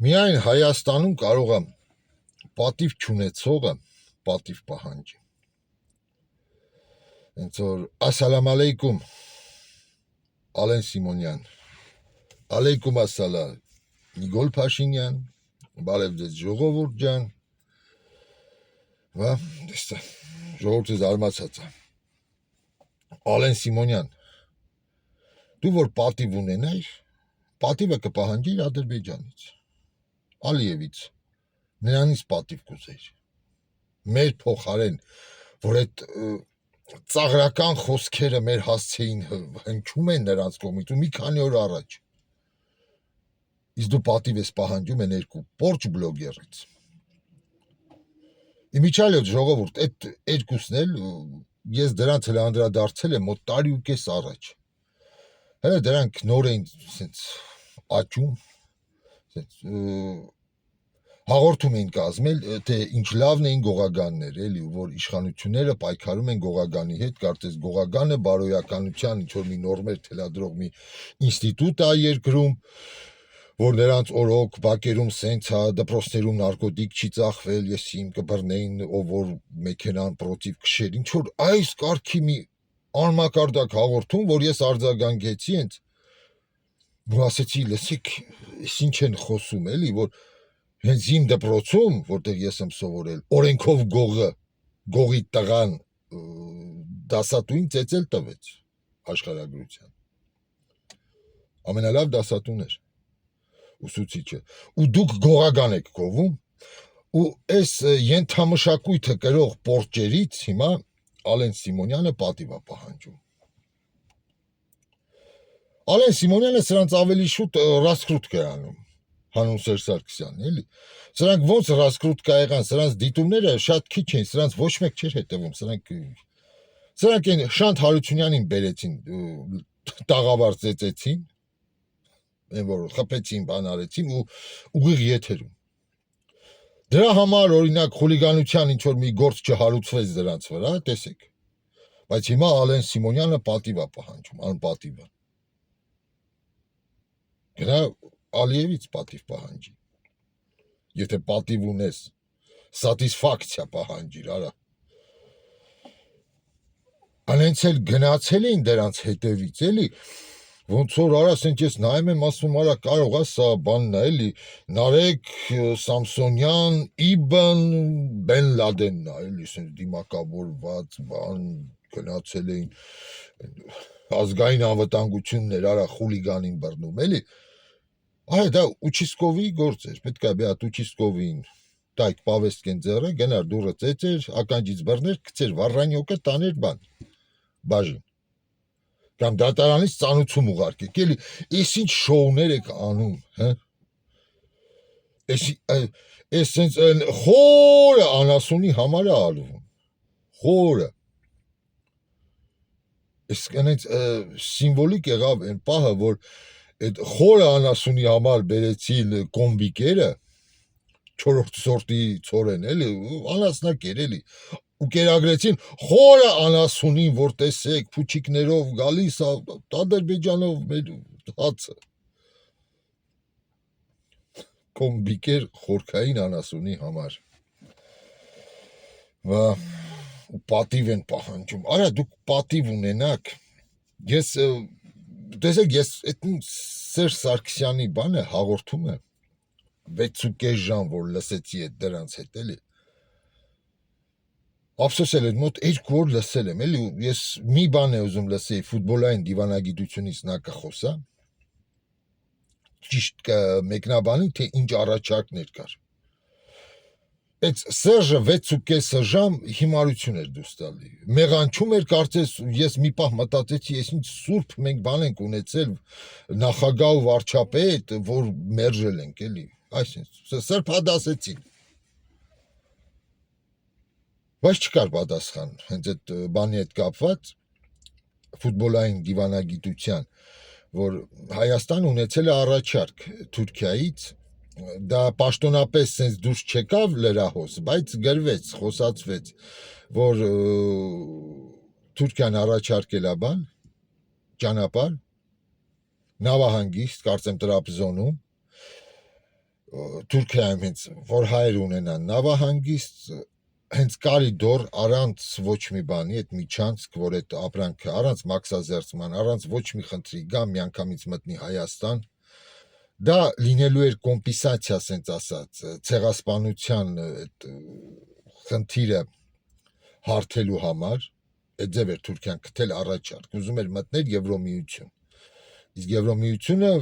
Միայն Հայաստանում կարող է պատիվ չունեցողը պատիվ պահանջի։ Հենց որ ասալամ ալեյկում Ալեն Սիմոնյան, ալեյկում ասալամ Նիկոլ Փաշինյան, բարև ձեզ ժողովուրդ ջան, վա, դեստա, ժողովուրդը զարմացած է։ Ալեն Սիմոնյան, դու որ պատիվ ունենայր, պատիվը կպահանջիր Ադրբեջանից, Ալիևից, նրանից պատիվ կուզեիր։ Մեր փոխարեն, որ այդ ծաղրական խոսքերը մեր հասցեին հնչում են նրանց կողմից ու մի քանի օր առաջ։ Իսկ դու պատիվ ես պահանջում են երկու պորճ բլոգերից։ Իմիջիայլոց ժողովուրդ, այդ երկուսն էլ ես դրանց էլ անդրադարձել եմ մոտ տարի ու կես առաջ։ Հələ դրանք նոր էին սենց աճում, սենց հաղորդում էին կազմել, թե ինչ լավն էին գողագաններ, էլի, որ իշխանությունները պայքարում են գողագանի հետ, կարծես գողագանը բարոյականության ինչ-որ մի նորմեր թելադրող մի ինստիտուտ է երկրում, որ նրանց օրոք բակերում սենց է, դպրոցներում նարկոտիկ չի ծախվել, ես իմ կբռնեին, ով որ մեքենան պրոտիվ քշեր, ինչ որ այս կարգի մի անմակարդակ հաղորդում, որ ես արձագանքեցի հենց, որ ասեցի, լսեք, ես ինչ են խոսում, էլի, որ հենց իմ դպրոցում, որտեղ ես եմ սովորել, օրենքով գողի տղան դասատուին ծեծել տվեց աշխարհագրության։ Ամենալավ դասատուն էր, ուսուցիչը, ու դուք գողագան եք գովում, ու այս ենթամշակույթը կրող պորճերից հիմա Ալեն Սիմոնյանը պատիվ է պահանջում։ Ալեն Սիմոնյանը սրանց ավելի շուտ ռասկրուտկա է անում, հանուն Սերժ Սարգսյանն, էլի։ Սրանք ոնց ռասկրուտկա եղան, սրանց դիտումները շատ քիչ էին, սրանց ոչ մեկ չէր հետևում, սրանք այն Շանթ Հարությունյանին բերեցին, տաղավար ծեծեցին, այն որ խփեցին, բան արեցին ու ուղիղ եթերում։ Դրա համար օրինակ խուլիգանության ինչ որ մի գործ չհարուցվեց դրանց վրա, տեսեք։ Բայց հիմա Ալեն Սիմոնյանը պատիվ է պահանջում, անպատիվը։ Գնա Ալիևից պատիվ պահանջի։ Եթե պատիվ ունես, սատիսֆակցիա պահանջիր, արա։ Անենց էլ գնացել էին դրանց հետևից, էլի, ոնց որ արա, սենց ես նայում եմ, ասում, արա, կարող է սա բանն է, էլի, Նարեկ Սամսոնյան, Իբն Բեն Լադենն է, էլի, սենց դիմակավորված, բան, գնացել էին, ազգային անվտանգություններ, արա, խուլիգանին բռնում, էլի, այ դա Ուչիսկովի գործ էր, պետք է բեատ Ուչիսկովին, տայք պավեստկեն ձեռը, գնար դուրը ծեծեր, ականջից բռներ, գցեր վառանյոկը, տաներ բան, բաժին, կամ դատարանից ծանուցում ուղարկեք, էլի, ես ինչ շոուներ եք անում, հը, ես սենց խորը անասունի համար է ալվում, խորը, ես կնենց սիմվոլիկ եղավ են պահը, որ այդ խորը անասունի համար բերեցին կոմբիկերը, չորորդ սորտի ծորեն, էլի, անասնակեր, էլի, ու կերագրեցին խորը անասունին, որ տեսեք, փուչիկներով գալիս, Ադրբեջանով մեր հացը, կոմբիկեր խորքային անասունի համար, վա, ու պատիվ են պահանջում, արա դուք պատիվ ունենաք, ես, տեսեք, ես Սերժ Սարգսյանի բանը հաղորդում եմ, 6.5 ժամ, որ լսեցի այդ դրանց հետ, էլի, ափսոսել եմ, մոտ 2 օր լսել եմ, էլի, ես մի բան է ուզում լսեի, ֆուտբոլային դիվանագիտությունից նա կխոսա, ճիշտ մեկնաբանի, թե ինչ առաջարկներ կար։ Այդ Սերժը 6.5 ժամ հիմարություն էր դուրս տալի, մեղանչում էր, կարծես, ես մի պահ մտածեցի, ես ինչ սուրբ մենք բան ենք ունեցել, նախագահ ու վարչապետ, որ մերժել ենք, էլի, այսինքն, սրբադասեցին, բայց չկար պատասխան, հենց այդ բանի հետ կապված, ֆուտբոլային դիվանագիտության, որ Հայաստան ունեցել է առաջարկ Թուրքիայից, դա պաշտոնապես սենց դուրս չեկավ լրահոս, բայց գրվեց, խոսացվեց, որ Թուրքիան առաջարկել է բան, ճանապարհ, նավահանգիստ, կարծեմ Տրաբզոնում, Թուրքիայում հենց որ հայեր ունենան նավահանգիստ հենց կարիդոր առանց ոչ մի բանի այդ միջանցք որ այդ ապրանքը առանց մաքսազերծման առանց ոչ մի խնդրի գա միանգամից մտնի Հայաստան դա լինելու էր կոմպենսացիա ասենց ասած ցեղասպանության այդ խնդիրը հարթելու համար այդ ձև էր Թուրքիան գտել առաջարկ ուզում էր մտնել Եվրոմիություն իսկ Եվրոմիությունը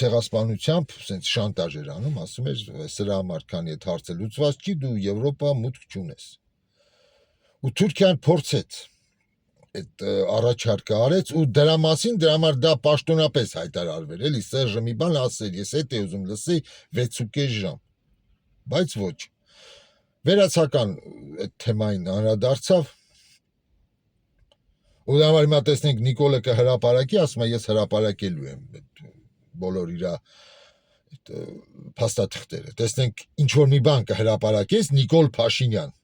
ցեղասպանությամբ ասենց շանտաժ էր անում ասում էր սրա համար քանի այդ հարցը լուծված չի դու Եվրոպա մուտք չունես ու Թուրքիան փորձեց այդ առաջարկը արեց ու դրա մասին դրա համար դա պաշտոնապես հայտարարվել էլի Սերժը մի բան ասել ես այդ է ուզում լսի 6.5 ժամ բայց ոչ վերացական այդ թեմային անդրադարձավ ու դա համար հիմա տեսնենք Նիկոլը կհրապարակի ասում է ես հրապարակելու եմ բոլոր իր փաստաթղթերը տեսնենք ինչ որ մի բան կհրապարակես Նիկոլ Փաշինյան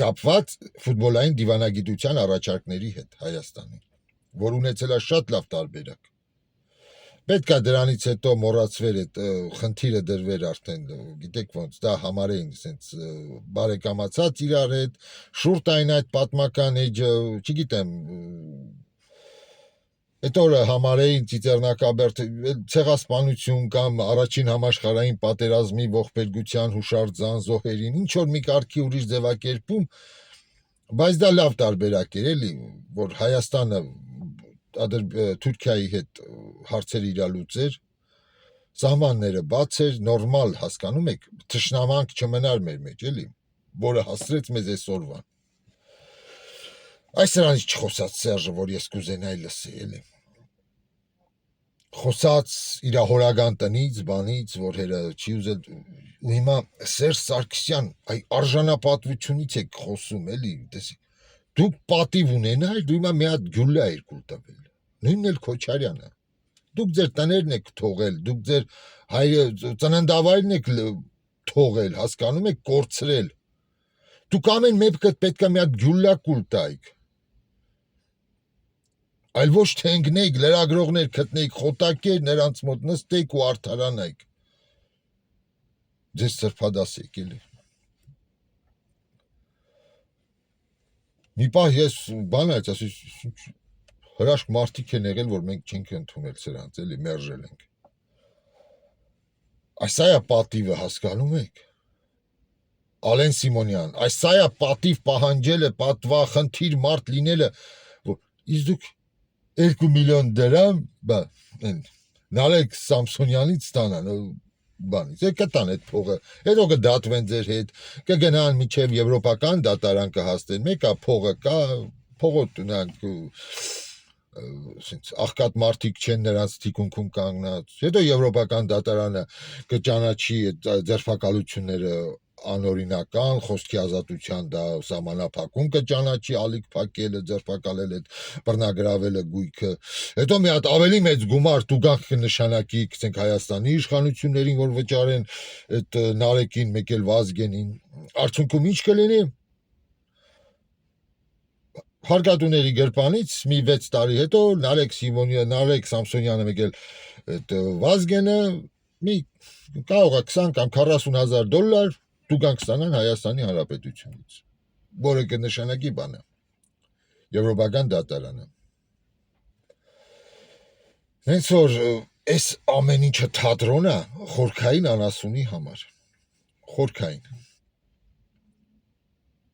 կապված ֆուտբոլային դիվանագիտության առաջարկների հետ Հայաստանի, որ ունեցել է շատ լավ տարբերակ։ Պետք է դրանից հետո մոռացվեր այդ խնդիրը դրվեր արդեն, գիտեք ոնց, դա համարեին ասենց բարեկամացած իրար հետ, շուրտային այդ պատմական էջը, չգիտեմ, այդ օրը համարեին ծիծեռնակաբերդ ցեղասպանություն կամ առաջին համաշխարհային պատերազմի ողբերգության հուշարձան զոհերին, ինչ որ մի կարգի ուրիշ ձևակերպում, բայց դա լավ տարբերակ էր էլի, որ Հայաստանը Թուրքիայի հետ հարցեր իրալուծեր, սահմանները բաց էր, նորմալ հասկանում եք, թշնամանք չմնար մեր մեջ, էլի, որը հասցրեց մեզ այսօրվան։ Այս նրանից չխոսած Սերժը, որ ես կուզենայի լսի, էլի։ Խոսած իր հորական տնից, բանից, որ հերը չի ուզել, ու հիմա Սերժ Սարգսյան, այ արժանապատվությունից եք խոսում, էլի, տեսի։ Դուք պատիվ ունենայր, դու հիմա մի հատ գյուլա երկու տվել, նույնն էլ Քոչարյանը, դուք ձեր տներն եք թողել, դուք ձեր ծննդավայրն եք թողել, հասկանում եք, կորցրել, դուք ամեն մեկը պետք է մի հատ գյուլա կուլ տայիք, այլ ոչ թե ընկնեիք, լրագրողներ գտնեիք, խոտակեր, նրանց մոտ նստեիք ու արդարանայիք, ձեզ սրբադասեիք, էլի։ Մի պահ ես բան այց, ասի, հրաշք մարդիկ են եղել, որ մենք չենք ընդունել սրանց, էլի, մերժել ենք։ Այս սա է պատիվը, հասկանում եք։ Ալեն Սիմոնյան, այս սա է պատիվ պահանջելը, պատվախնդիր մարդ լինելը, որ իսկ դուք 2 միլիոն դրամ, Նարեկ Սամսոնյանից ստանան, բանից, կտան այդ փողը, հետո կդատվեն ձեր հետ, կգնան միջև եվրոպական դատարան կհաստեն, մեկա փողը կա, փողոտ նրանք աղքատ մարդիկ չեն նրանց թիկունքում կանգնած, հետո եվրոպական դատարանը կճանաչի ձերբակալությունները անօրինական, խոսքի ազատության դա սահմանափակում կճանաչի, ալիք փակելը, ձերբակալել այդ բռնագրավելը գույքը, հետո մի հատ ավելի մեծ գումար տուգանք կնշանակի, գցենք Հայաստանի իշխանություններին, որ վճարեն այդ Նարեկին, մեկ էլ Վազգենին, արդյունքում ինչ կլինի։ Հարկատուների գրպանից մի 6 տարի հետո Նարեկ Սամսոնյանը մեկ էլ այդ Վազգենը մի կարող է 20 կամ 40,000 դոլար տուգանք ստանան Հայաստանի Հանրապետությունից, որը կնշանակի բանը, եվրոպական դատարանը։ Հենց որ այս ամեն ինչը թատրոն է խորքային անասունի համար, խորքային։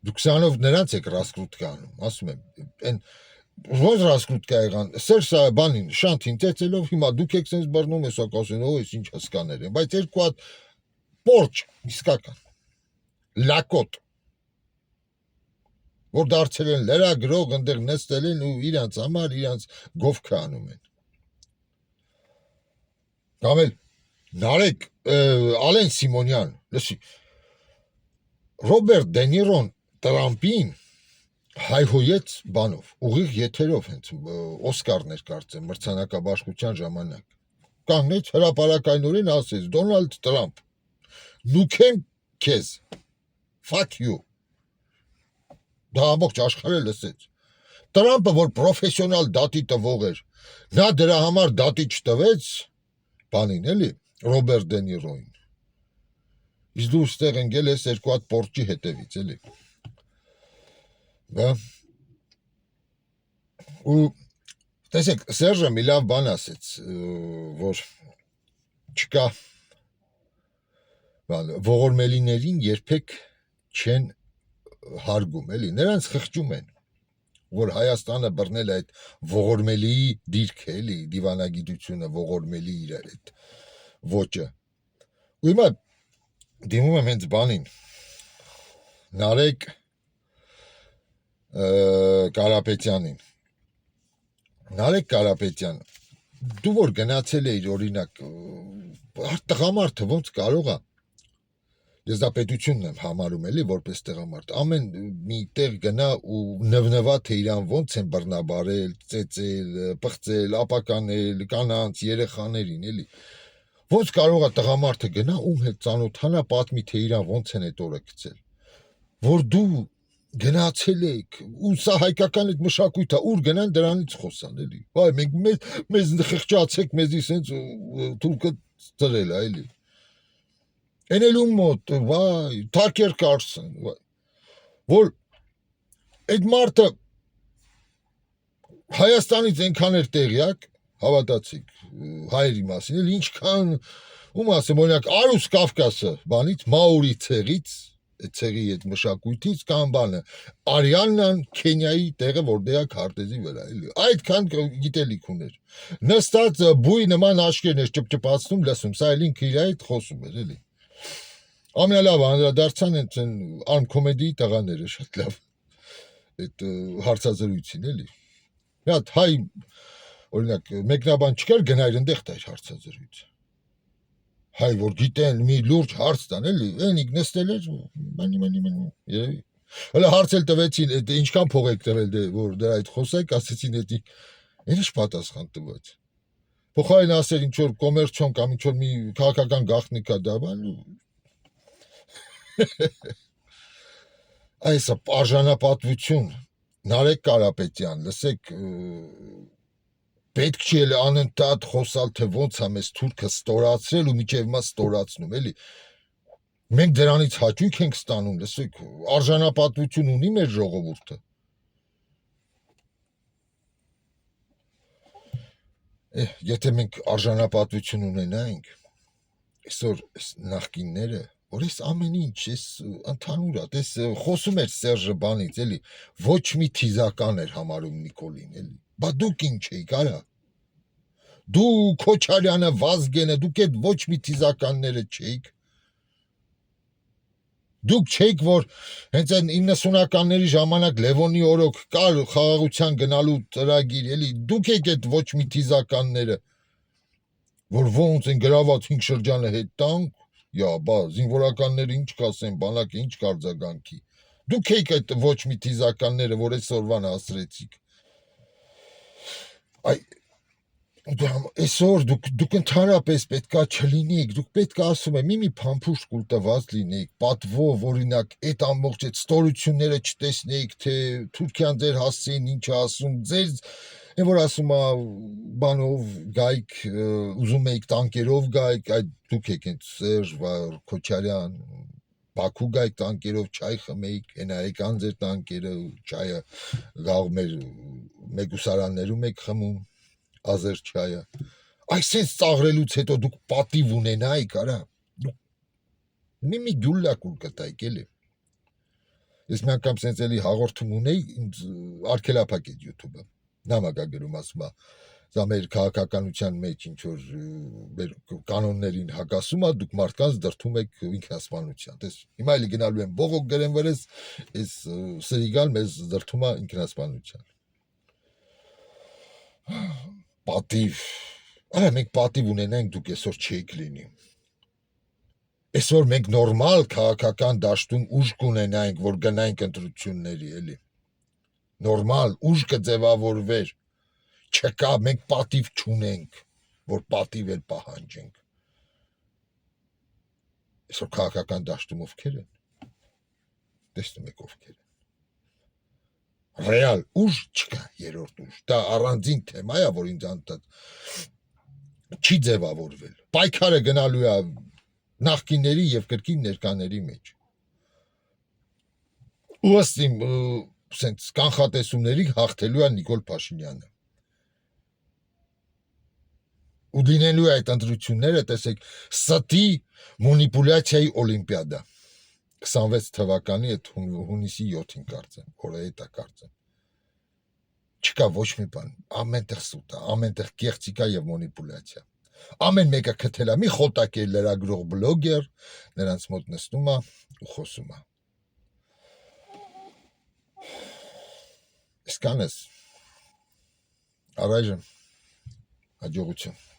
Դուք սրանով նրանց եք ռասկրուտկա անում, ասում եմ, են ոնց ռասկրուտկա եղան, Սերժ բանին, շանթին ծեծելով, հիմա դուք եք սենց բռնում ես ասեն, օ, ես ինչ հսկաներ են, բայց երկու հատ պորճ, իսկական, լակոտ, որ դարձել են լրագրող, ընդեղ նստել են ու իրանց համար, իրանց գովքը անում են։ Կամ էլ Նարեկ, Ալեն Սիմոնյան, լսի, Ռոբերտ Դենիրոն Տրամպին հայհոյեց բանով, ուղիղ եթերով հենց Օսկարներ կարծեմ մրցանակաբաշխության ժամանակ։ Կանգնեց հրապարակայնորեն ասեց Դոնալդ Տրամփ, նուքեմ քեզ, fuck you։ Դա ամբողջ աշխարհը լսեց։ Տրամփը, որ պրոֆեսիոնալ դատի տվող էր, նա դրա համար դատի չտվեց, բանին էլի, Ռոբերտ Դե Նիրոին։ Իսկ դու ստեղ ընկել ես երկու հատ պորճի հետևից, էլի։ Բա ու տեսեք, Սերժը մի լավ բան ասեց, որ չկա ողորմելիներին երբեք չեն հարգում, էլի, նրանց խղճում են, որ Հայաստանը բռնել է այդ ողորմելիի դիրքը, էլի, դիվանագիտությունը, ողորմելի իր այդ ոճը։ Ու հիմա դիմում եմ հենց բանին, Նարեկ Կարապետյանին։ Նարեկ Կարապետյան, դու որ գնացել էիր օրինակ, տղամարդը ոնց կարող է, ես դա պետությունն եմ համարում էլի որպես տղամարդ, ամեն մի տեղ գնա ու նվնվա թե իրան ոնց են բռնաբարել, ծեծել, պղծել, ապականել, կանանց, երեխաներին, էլի։ Ոնց կարող է տղամարդը գնա ում հետ ծանոթանա, պատմի թե իրան ոնց են այդ օրը գցել, որ դու գնացել եք, ու սա հայկական այդ մշակույթը, ուր գնան դրանից խոսան, էլի։ Վայ, մենք մեզ խղճացեք, մեզի սենց թուրքը ծրել է, էլի։ Էնելու մոտ, վայ, Թաքեր Կարլսեն, որ այդ մարդը Հայաստանից այնքան էր տեղյակ, հավատացիք, հայերի մասին, էլ ինչքան, ում ասեմ, օրինակ, Արուս Կավկասը, բանից, Մաուրի ցեղից, այդ ցեղի այդ մշակույթից կամ բանը, Արիաննան Քենիայի տեղը, որտեղ է քարտեզի վրա, էլի, այդքան գիտելիք ուներ։ Նստած բույ նման աշկերն էր ճպճպացնում, լսում, սա էլ ինքը իր հետ խոսում էր, էլի։ Ամենալավ անդրադարձան են արմ կոմեդիի տղաները, շատ լավ այդ հարցազրույցին, էլի։ Մի հատ հայ, օրինակ, մեկնաբան չկար, գնայր ընդեղ տայր հարցազրույց։ Հայ, որ գիտեն, մի լուրջ հարց տան, էլի, այնիկ նստել էր, մանի, երևի։ Հələ հարց էլ տվեցին, ինչքան փող եք տվել, որ դրա այդ խոսեք, ասեցին, այն ինչ պատասխան տվեց։ Փոխարեն ասել ինչ որ կոմերցիոն կամ ինչ որ մի քաղաքական գաղտնիք է դա, բան այս արժանապատվություն, Նարեկ Կարապետյան, լսեք, պետք չի էլ անընդհատ խոսալ, թե ոնց է մեզ թուրքը ստորացրել ու միջև հիմա ստորացնում, էլի։ Մենք դրանից հաճույք ենք ստանում, լսեք, արժանապատվություն ունի մեր ժողովուրդը։ Եթե մենք արժանապատվություն ունենայինք, այսօր այս նախկինները, որ այս ամեն ինչ, այս ընդհանուր է, այս խոսում էր Սերժը բանից, էլի, ոչ մի թիզական էր համարում Նիկոլին, էլի։ Բա դուք ինչ էիք, արա։ Դու Քոչարյանը, Վազգենը, դուք այդ ոչ մի թիզականները չէիք։ Դուք չէիք, որ հենց այն 90-ականների ժամանակ Լևոնի օրոք կար խաղաղության գնալու ծրագիր, էլի, դուք եք այդ ոչ մի թիզականները, որ ոնց են գրաված 5 շրջանը հետ տանք, բա զինվորականները ինչ կասեն, բանակը ինչ կարձագանքի։ Դուք եք այդ ոչ մի թիզականները, որ այսօրվան հասրեցիք։ Այսօր դուք ընդհանրապես պետքա չլինեիք, դուք պետքա ասում եմ, մի փամփուշտ կուլ տված լինեիք, պատվով, օրինակ, այդ ամբողջ այդ ստորությունները չտեսնեիք, թե Թուրքիան ձեր հասցեին ինչ ասում, ձեր այն որ ասում է բանով գայք, ուզում եք տանկերով գայք, այդ դուք եք այդ Սերժ Քոչարյան, Բաքու գայք տանկերով չայ խմեիք, հենայեկան ձեր տանկերը, չայը գաղ մեր մեգուսարաններում եք խմում, ազեր չայը, այսենց ծաղրելուց հետո դուք պատիվ ունենայիք, արա, մի գյուլլակ ուր կտայիք, էլի, ես մի անգամ սենց էլի հաղորդում ունեի, ինձ արգելափակ էդ յութուբը, նամակ ագրում ասում է, սա մեր քաղաքականության մեջ ինչ-որ մեր կանոններին հակասում է, դուք մարդկանց դրդում եք ինքնասպանության, տես, հիմա էլի գնալու են բողոք գրեն վրես, այս սրիգալ մեզ դրդում է ինքնասպանության։ Պատիվ, արա մենք պատիվ ունենանք, դուք այսօր չեք լինի։ Այսօր մենք նորմալ քաղաքական դաշտում ուժ կունենանք, որ գնանք ընտրությունների, էլի։ Նորմալ ուժ կձևավորվեր, չկա, մենք պատիվ չունենք, որ պատիվ էլ պահանջենք։ Այսօր քաղաքական դաշտում ովքեր են, տեսնում եք ովքեր են։ Ռեալ ուժ չկա, երրորդ ուժ, դա առանձին թեմա է, որ ինձ անտած չի ձևավորվել։ Պայքարը գնալու է նախկինների եւ կրկին ներկաների մեջ։ Ու ըստ իմ սենց կանխատեսումների հաղթելու է Նիկոլ Փաշինյանը։ Ու լինելու է այդ ընտրությունները, տեսեք, ստի մանիպուլյացիայի օլիմպիադա 26 թվականի այդ հունիսի 7-ին կարծեմ, օրը հետա կարծեմ։ Չկա ոչ մի բան, ամենտեղ սուտ է, ամենտեղ կեղծիկա եւ մանիպուլյացիա։ Ամեն մեկը քթել է, մի խոտակ է լրագրող բլոգեր, նրանց մոտ նստում է ու խոսում է։ Իսկան ես, առայժմ հաջողություն։